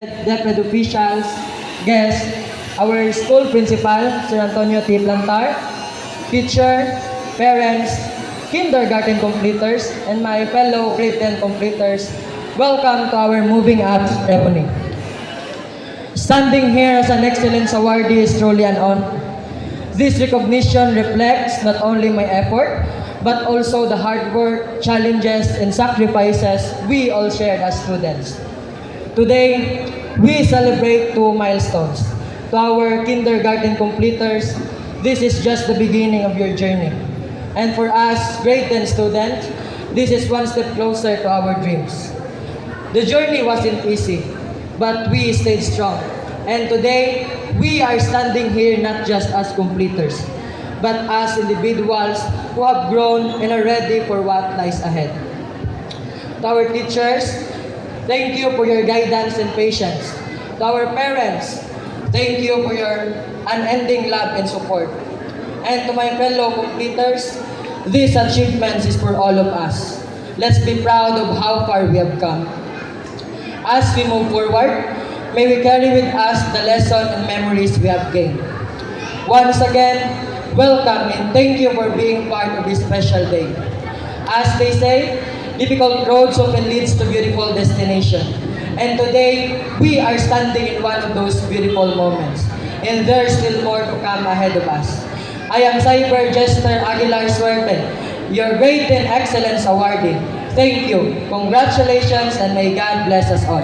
DepEd officials, guests, our school principal, Sir Antonio T. Plantar, teacher, parents, kindergarten completers, and my fellow grade 10 completers, welcome to our Moving Up ceremony. Standing here as an Excellence Awardee is truly an honor. This recognition reflects not only my effort, but also the hard work, challenges, and sacrifices we all shared as students. Today, we celebrate two milestones. To our kindergarten completers, this is just the beginning of your journey. And for us, grade 10 students, this is one step closer to our dreams. The journey wasn't easy, but we stayed strong. And today, we are standing here not just as completers, but as individuals who have grown and are ready for what lies ahead. To our teachers, thank you for your guidance and patience. To our parents, thank you for your unending love and support. And to my fellow completers, these achievements is for all of us. Let's be proud of how far we have come. As we move forward, may we carry with us the lesson and memories we have gained. Once again, welcome and thank you for being part of this special day. As they say, difficult roads often leads to beautiful destination. And today, we are standing in one of those beautiful moments. And there's still more to come ahead of us. I am Cyber Jester Aguilar Suerte, your Grade 10 Excellence Awardee. Thank you, congratulations, and may God bless us all.